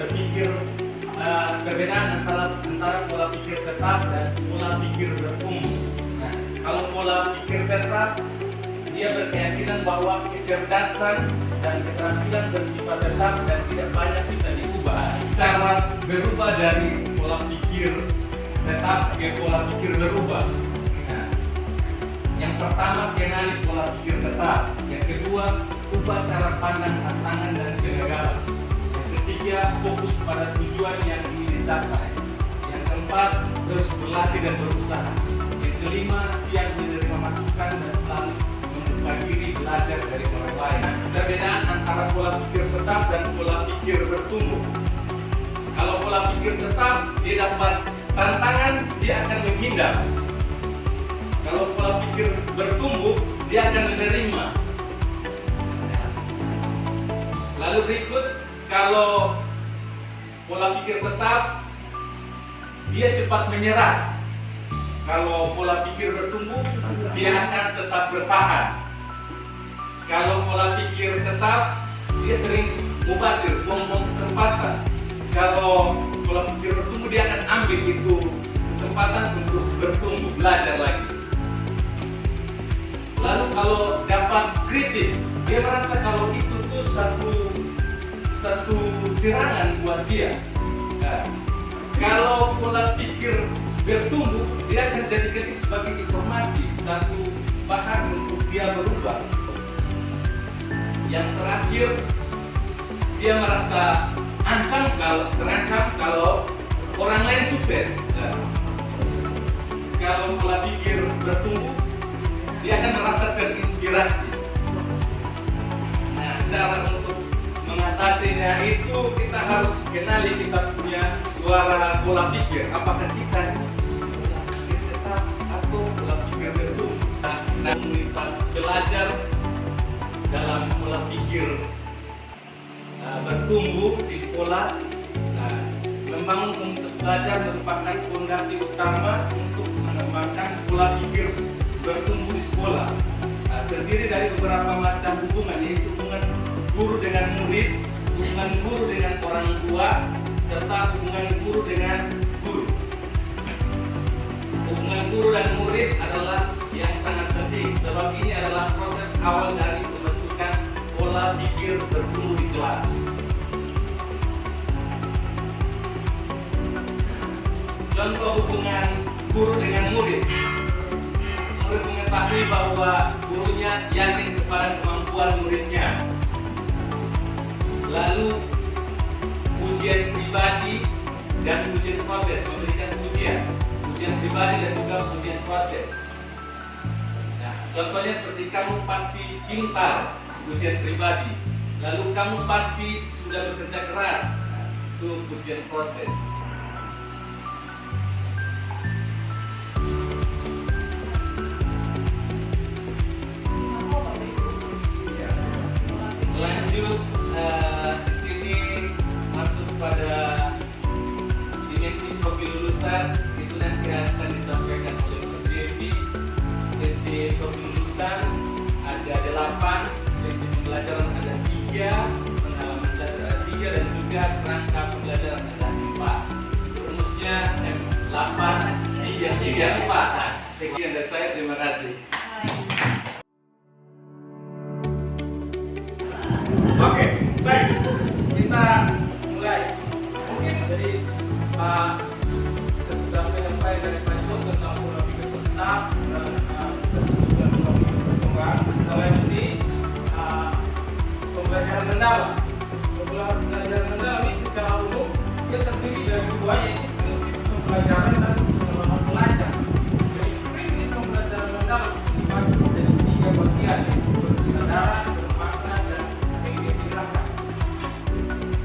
berpikir, perbedaan antara pola pikir tetap dan pola pikir bertumbuh. Nah, kalau pola pikir tetap, dia berkeyakinan bahwa kecerdasan dan keterampilan bersifat tetap dan tidak banyak bisa diubah. Cara berubah dari pola pikir tetap ke pola pikir berubah. Nah, yang pertama, kenali pola pikir tetap. Yang kedua, ubah cara pandang tantangan dan kegagalan. Yang ketiga, fokus pada tujuan yang ingin dicapai. Yang keempat, terus berlatih dan berusaha. Yang kelima, siap menerima masukan dan selalu membuka diri belajar dari orang lain. Perbedaan antara pola pikir tetap dan pola pikir bertumbuh. Kalau pola pikir tetap, dia dapat tantangan, dia akan menghindar. Kalau pola pikir bertumbuh, dia akan menerima. Lalu berikut, kalau pola pikir tetap, dia cepat menyerah. Kalau pola pikir bertumbuh, dia akan tetap bertahan. Kalau pola pikir tetap, dia sering mubazir, buang-buang kesempatan. Kalau pola pikir bertumbuh, dia akan ambil itu kesempatan untuk bertumbuh, belajar lagi. Lalu kalau dapat kritik, dia merasa kalau itu tuh satu serangan buat dia. Nah, kalau pola pikir bertumbuh, dia akan jadikan itu sebagai informasi, satu bahan untuk dia berubah. Yang terakhir, dia merasa terancam kalau orang lain sukses. Nah, kalau pola pikir bertumbuh, dia akan merasa terinspirasi. Nah, cara untuk mengatasinya itu kita harus kenali kita punya suara pola pikir. Apakah kita pola pikir tetap atau pola pikir bertumbuh? Nah, komunitas belajar dalam pola pikir bertumbuh di sekolah. Nah, membangun komunitas belajar merupakan fondasi utama untuk mengembangkan pola pikir bertumbuh di sekolah. Terdiri dari beberapa macam hubungan, yaitu hubungan guru dengan murid, hubungan guru dengan orang tua, serta hubungan guru dengan guru. Hubungan guru dan murid adalah yang sangat penting, sebab ini adalah proses awal dari pembentukan pola pikir bertumbuh di kelas. Contoh hubungan guru dengan murid. Murid mengetahui bahwa gurunya yakin kepada kemampuan muridnya. Lalu ujian pribadi dan ujian proses, memberikan ujian pribadi dan juga ujian proses. Nah, contohnya seperti kamu pasti pintar, ujian pribadi. Lalu kamu pasti sudah bekerja keras, itu ujian proses. Lanjut, di sini masuk pada dimensi profil lulusan. Itu nanti akan disampaikan oleh Pak JP. Prinsip profil lulusan ada 8, prinsip pembelajaran ada 3, pengalaman belajar ada 3, dan juga kerangka pembelajaran ada 4. Rumusnya M8 3 3 4. Nah, sekian dari saya, terima kasih. Oke, baik, kita mulai. Mungkin dari sesudah sampai dari Pak Jo tentang pola pikir tetap dan pola pikir berkembang. Kalau ini pembelajaran mendalam. Pembelajaran mendalam ini secara umum dia terdiri dari 2, yaitu prinsip pembelajaran dan pengalaman pelajar. Jadi prinsip pembelajaran mendalam dibagi menjadi 3 bagian, yaitu kesadaran, bermakna, dan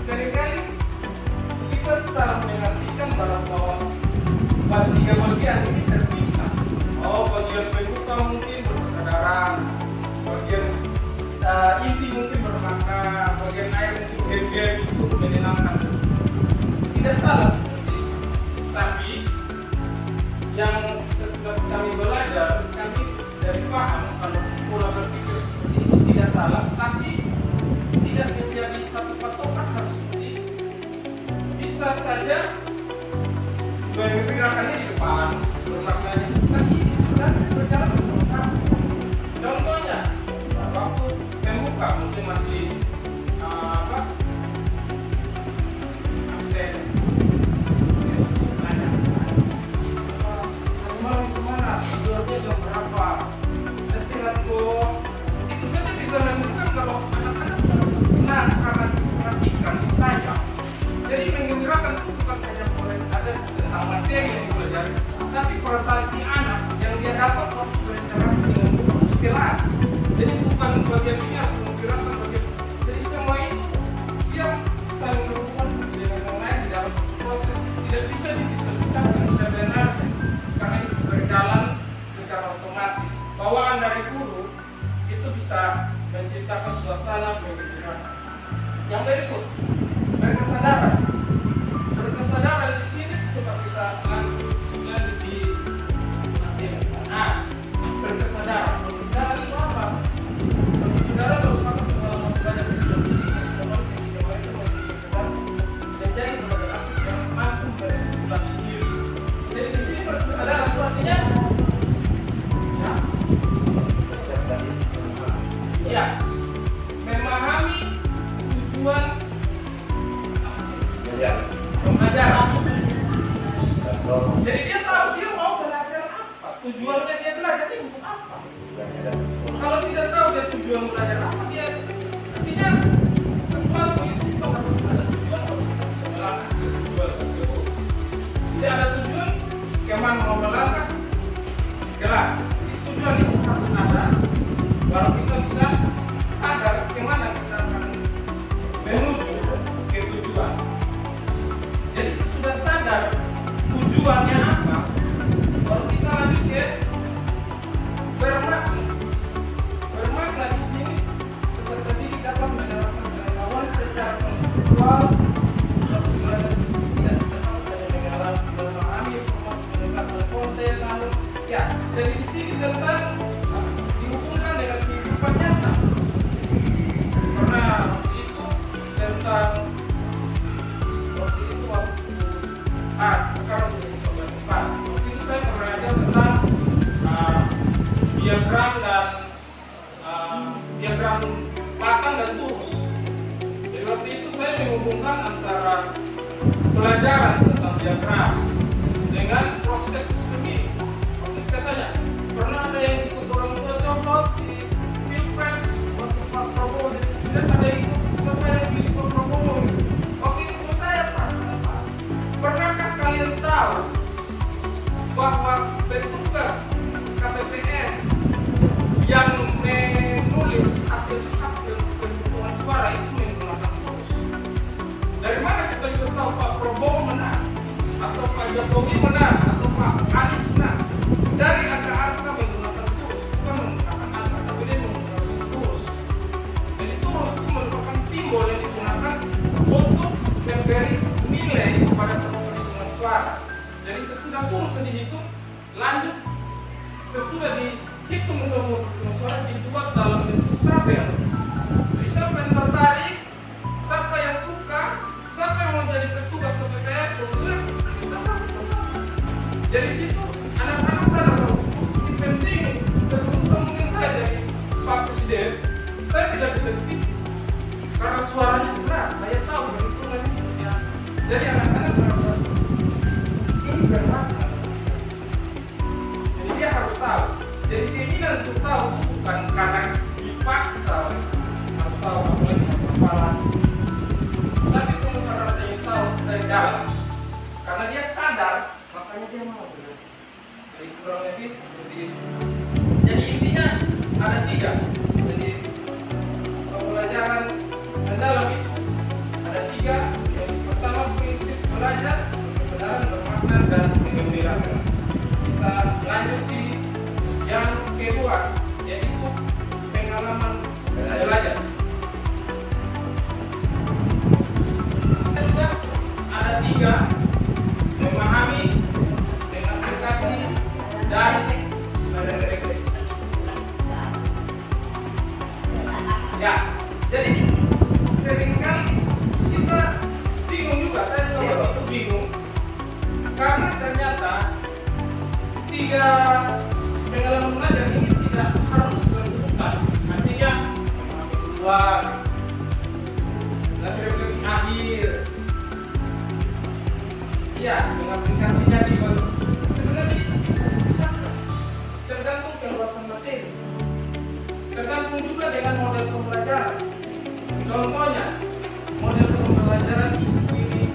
seringkali kita salah mengartikan bahwa 3 bagian ini terpisah. Bagian pembuka mungkin berkesadaran, bagian inti mungkin bermakna, bagian air mungkin game itu menyenangkan. Tidak salah, tapi yang setelah kami belajar, kami dari paham kalau pola berpikir itu tidak salah, tapi tidak menjadi satu patokan harus seperti itu. saja gerakannya di depan, bermaknanya kaki sudah berjalan bersama-sama. Contohnya, waktu membuka mungkin masih absen. Malam kemana? Tidurnya jam berapa? Istirahat kok. Itu saja bisa menentukan kalau anak-anak senang karena diperhatikan saja. Jadi menggembirakan itu bukan hanya boleh ada tentang materi yang dipelajari, tapi perasaan si anak yang dia dapat waktu berinteraksi dengan guru kelas. Jadi bukan bagian ini atau menggembirakan bagian. Jadi semua itu dia saling berhubungan dengan yang lain di dalam proses. Tidak bisa dipisah-pisahkan sebenarnya karena itu berjalan secara otomatis. Bawaan dari guru itu bisa menciptakan suasana menggembirakan. Yang berikut, berkesadaran. Berkesadaran di sini coba kita lanjut di berkesadaran. Berkesadaran itu apa? Berkesadaran merupakan pengalaman belajar dalam diri yang dapat menjadi menjadi beberapa yang mampu berubah diri. Jadi di sini berkesadaran itu artinya ya memahami tujuan pembelajaran. Jadi dia tahu dia mau belajar apa, tujuannya dia belajar ini untuk apa. Kalau tidak tahu dia tujuan belajar apa, dia artinya sesuatu itu harus ada tujuan. Tidak ada tujuan, kemana mau melangkah, gerak. Tujuan itu harus ada. Baru kita bisa sadar kemana kita akan menuju ke tujuan. Jadi sesudah sadar tujuannya apa, baru kita lanjut ke bermakna. Bermakna di sini peserta didik dapat menerapkan pengetahuan secara konseptual untuk belajar tidak terlalu saja mengalami memahami informasi mendengarkan konten lalu ya. Jadi di sini tentang dihubungkan dengan kehidupan nyata. Karena itu tentang waktu itu sekarang sudah 1904. Waktu itu saya pernah ajar tentang diagram dan diagram batang dan turus. Jadi waktu itu saya menghubungkan antara pelajaran tentang diagram dengan proses begini. Waktu saya tanya, pernah ada yang ikut orang tua coblos di Pilpres waktu Pak Prabowo dan ada yang ikut siapa yang pilih Pak Prabowo? Waktu itu selesai apa? Pernahkah kalian tahu bahwa petugas KPPS yang menulis hasil penghitungan suara itu menggunakan turus? Dari mana kita bisa tahu Pak Prabowo menang atau Pak Jokowi menang atau Pak Anies menang? Dari angka-angka menggunakan turus, bukan menggunakan angka, tapi dia menggunakan turus. Jadi turus itu merupakan simbol yang digunakan untuk memberi nilai kepada penghitungan suara. Jadi sesudah turus dihitung, lanjut sesudah dihitung semua penghitungan suara dibuat dalam bentuk tabel. Jadi siapa yang tertarik, siapa yang suka, siapa yang mau jadi petugas KPPS, jadi situ anak-anak sadar bahwa ini penting. Sebelum mungkin saya jadi Pak Presiden, saya tidak bisa dipilih karena suaranya keras. Saya tahu perhitungannya seperti apa. Jadi anak-anak merasa ini bermakna. Jadi dia harus tahu. Jadi keinginan untuk tahu bukan karena dipaksa harus tahu apa yang bermasalah, tapi cuma karena saya tahu saya jalan. Karena dia sadar, makanya dia mau belajar. Jadi kurang lebih seperti itu. Jadi intinya ada 3. Jadi pembelajaran mendalam itu ada 3. Yang pertama prinsip belajar, kesadaran bermakna dan menggembirakan. Kita lanjut di yang kedua, yaitu pengalaman belajar. Juga ada 3, memahami, mengaplikasi, dan merefleksi. Ya, jadi seringkali kita bingung juga. Saya juga waktu itu bingung tiga pengalaman belajar ini tidak harus berhubungan. Artinya keluar dan refleksi akhir. Ya, dengan aplikasinya di sebenarnya tergantung keluasan materi, tergantung juga dengan model pembelajaran. Contohnya, model pembelajaran ini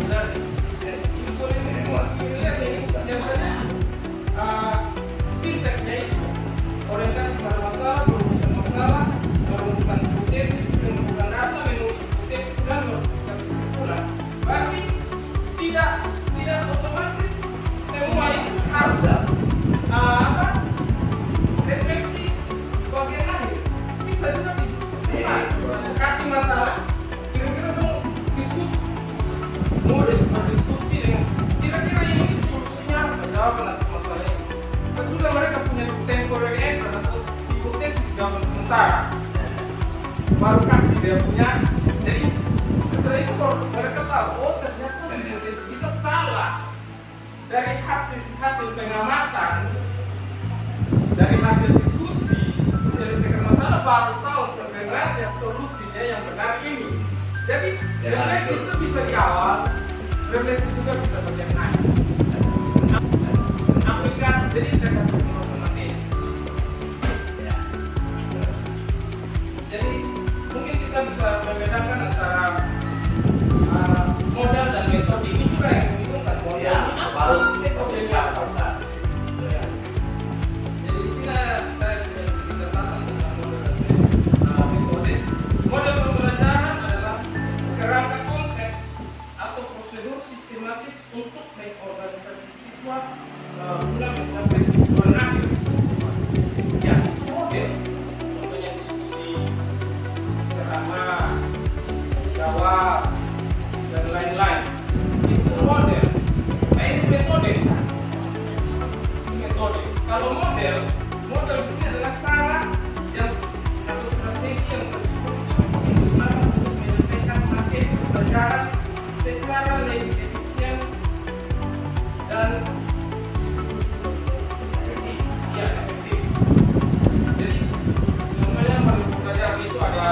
dari info ini lihat ini biasanya sinteksnya itu orientasi pada masalah, merumuskan masalah, merumuskan hipotesis, menemukan data, menulis hipotesis dan merumuskan kesimpulan. Berarti tidak otomatis semua itu harus refleksi bagian akhir. Bisa juga kasih masalah, kira-kira mau diskusi, berdiskusi dengan kira-kira ini solusinya apa, jawaban atas masalah ini. Sesudah mereka punya temporary answer atau hipotesis jawaban sementara, baru kasih dia punya. Jadi sesudah itu mereka tahu, oh ternyata hipotesis kita salah. Dari hasil pengamatan, dari hasil diskusi, menyelesaikan masalah, baru tahu sebenarnya solusinya yang benar ini. Jadi refleksi itu bisa di awal, refleksi juga bisa bagian akhir. Aplikasi jadi tergantung materi. Jadi mungkin kita bisa membedakan antara modal dan metode. Ini juga yang membingungkan, modal ini apa, metode ini apa. Jadi di sini saya punya sedikit catatan tentang model dan metode. Model pembelajaran adalah kerangka konsep atau prosedur sistematis untuk mengorganisasi siswa guna mencapai tujuan akhir. Ya, itu model. Contohnya diskusi, ceramah, jawab, dan lain-lain. Itu model. Nah, itu metode. Metode. Kalau model di sini adalah cara yang atau strategi yang digunakan untuk menyampaikan materi pembelajaran secara lebih efisien dan efektif. Jadi namanya model pembelajaran itu ada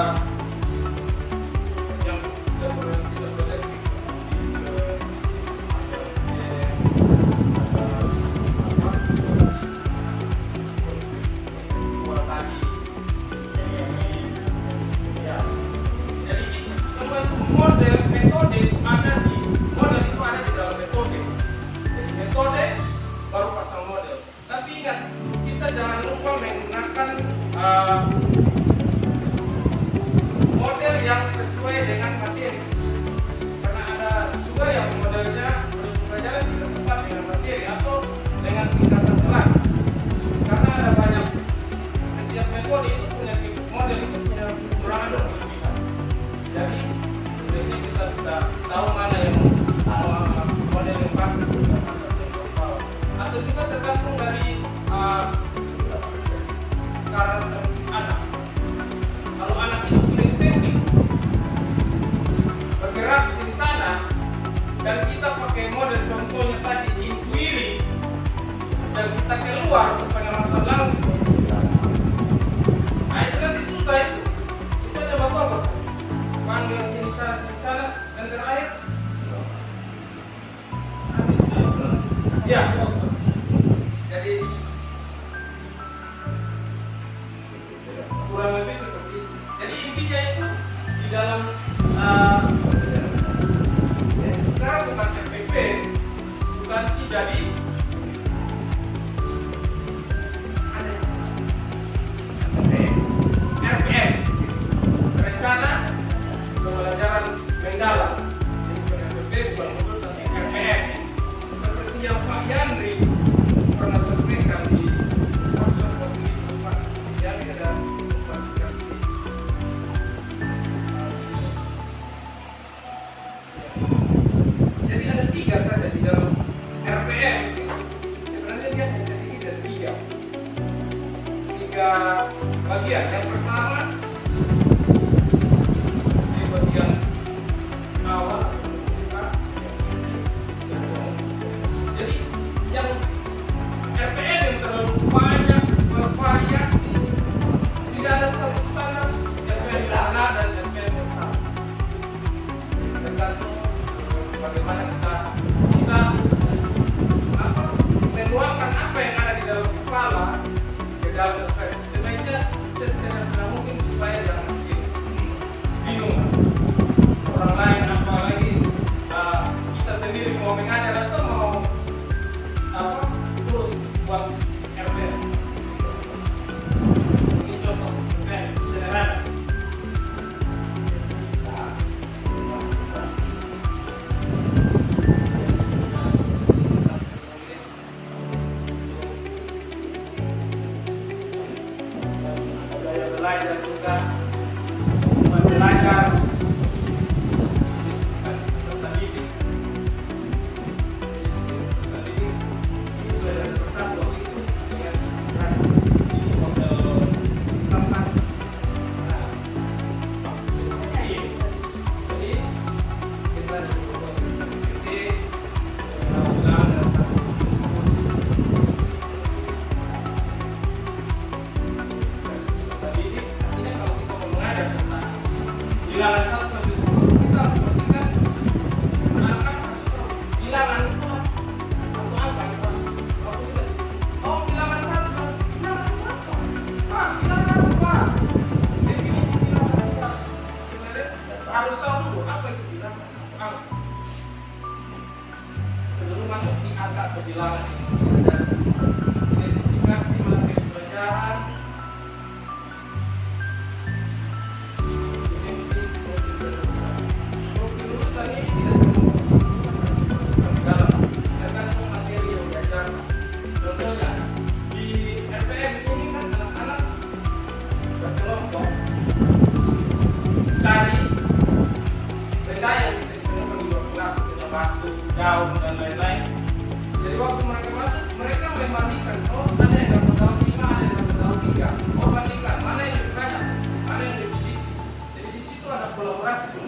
yang kita belajar model, metode ada di model itu ada di dalam metode. Jadi metode baru pasang model. Tapi ingat, kita jangan lupa menggunakan model yang sesuai dengan materi. Karena ada juga yang modelnya pelajaran tidak tepat dengan materi atau dengan tingkatan kelas. Karena ada banyak setiap metode itu punya model itu punya kekurangan dan kelebihan. Jadi ini kita bisa tahu mana yang model yang pas atau juga tergantung dari karakter anak. Kalau anak itu kinesthetik, bergerak di sana, dan kita pakai model contohnya tadi inquiry, dan kita keluar ke pengamatan langsung, nah itu nanti susah itu. Itu ada apa-apa panggil di sana dan terakhir habis ya. Jadi kurang lebih seperti itu. Jadi intinya itu di dalam sekarang bukan FPP, bukan jadi RPM, rencana pembelajaran mendalam. Jadi bukan FPP, bukan modul, tapi RPM. Seperti yang Pak Yandri pernah sampaikan di workshop kognisi Pak Yandri ada klasifikasi. Jadi ada 3 saja di dalam RPM. Sebenarnya dia hanya terdiri dari 3 bagian. Yang pertama di bagian awal. Jadi yang bagaimana kita bisa menuangkan apa yang ada di dalam kepala ke dalam cerpen. Sebaiknya sesederhana mungkin supaya jangan bikin bingung orang lain, apalagi kita sendiri mau mengajar atau mau terus buat RP. Ini contoh cerpen sederhana. Belajar juga belajar peserta didik. Peserta didik itu belajar bersama itu dengan di model sasaran. Jadi kita dibuat titik ulang dan bilangan 1 sampai 10 kita harus pastikan anak-anak harus tahu bilangan itu atau apa kita waktu kita bilangan 1 bilangan apa? Pak, bilangan apa? Definisi bilangan apa? Sebenarnya harus tahu dulu apa itu bilangan atau apa sebelum masuk di angka perbilangan dan identifikasi materi pelajaran. Cari benda yang bisa ditemukan di luar kelas, misalnya batu, daun, dan lain-lain. Jadi waktu mereka masuk, mereka membandingkan, ada yang dapat daun 5, ada yang dapat daun 3. Bandingkan, mana yang lebih banyak, mana yang lebih sedikit. Jadi di situ ada kolaborasi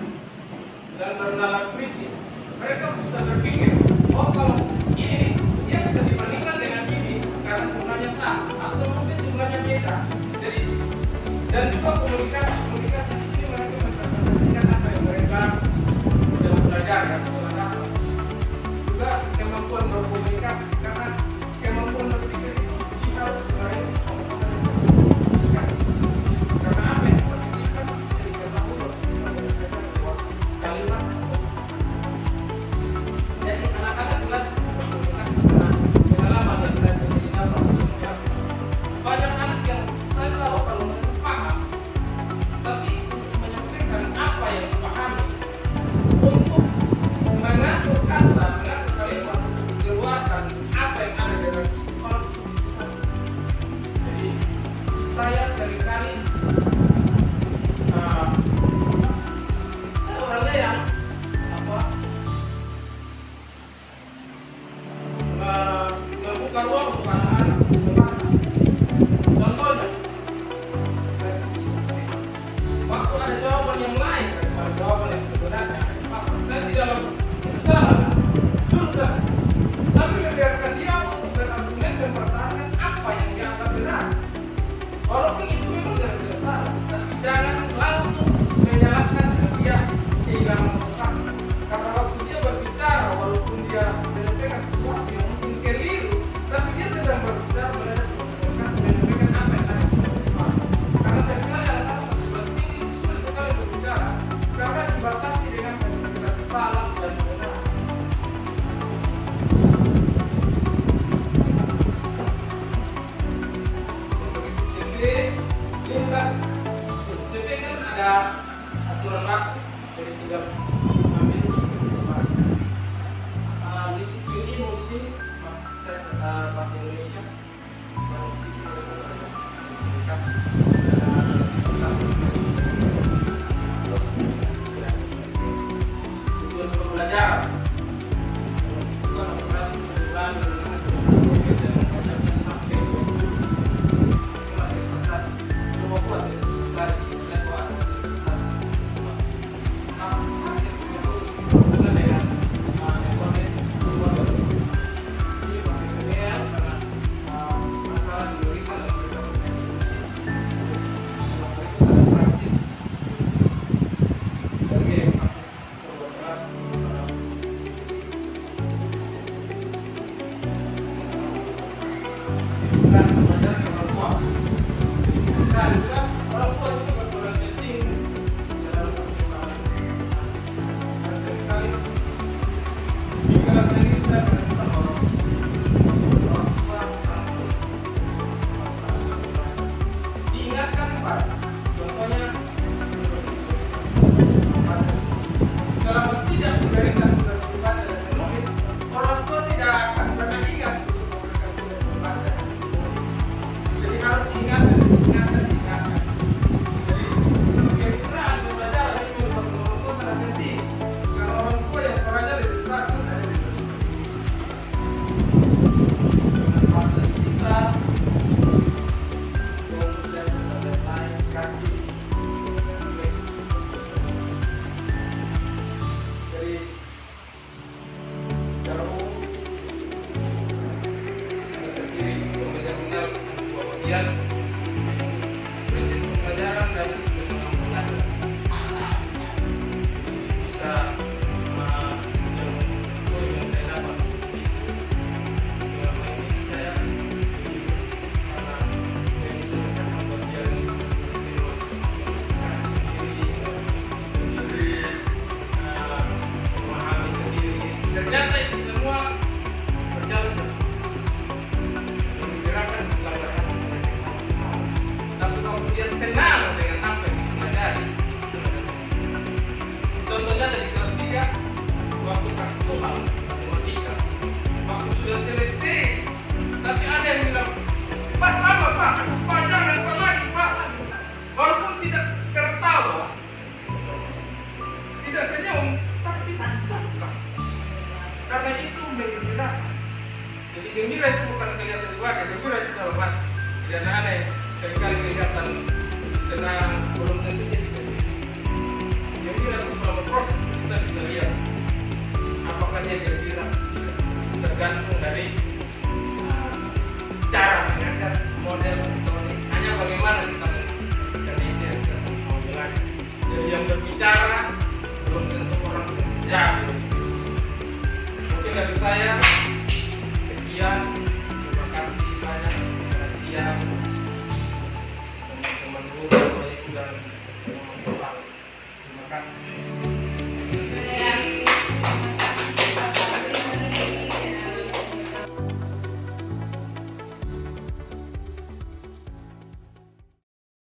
dan bernalar kritis. Mereka bisa berpikir, kalau ini dia bisa dibandingkan dengan ini karena jumlahnya sama atau mungkin jumlahnya beda. Jadi dan juga komunikasi ini mereka menceritakan apa yang mereka dalam belajar dan pengalaman. Juga kemampuan berkomunikasi karena kemampuan berpikir itu harus berani karena apa yang kita pikirkan bisa diketahui lewat kalimat. Jadi anak-anak juga berkomunikasi karena pengalaman yang saya terjadi dalam banyak anak yang saya tahu kalau mereka paham tapi menyampaikan apa yang dipahami untuk mengatur kata, mengatur kalimat keluarkan apa yang ada dalam konsumsi. Jadi saya seringkali saya orangnya yang membuka ruang untuk anak-anak. Contohnya, waktu ada jawaban yang lain daripada jawaban yang sebenarnya, saya tidak lakukan itu salah, dosa. Tapi membiarkan dia untuk berargumen dan mempertahankan apa yang dianggap benar. Walaupun itu memang tidak salah, tapi jangan langsung menyalahkan dia kehilangan motivasi. Karena waktu dia berbicara, walaupun dia menyampaikan sesuatu yang mungkin keliru, tapi dia sedang berbicara mengenai menyampaikan apa yang ada di dalam. Karena saya kira yang sangat penting itu sulit sekali berbicara karena dibatasi dengan kata-kata salah dan benar. Lintas CP kan ada aturan waktu dari 3 menit disiplin ini mesti saya bahasa Indonesia dan tujuan pembelajaran bukan operasi penjualan gembira itu bukan kelihatan keluarga, gembira itu sama mati. Jadi aneh, seringkali kelihatan tenang, belum tentu jadi gembira. Gembira itu selama proses kita bisa lihat apakah dia gembira, tergantung dari cara mengajar model metode. Hanya bagaimana kita mengajar. Dan ini yang kita mau jelaskan. Jadi yang berbicara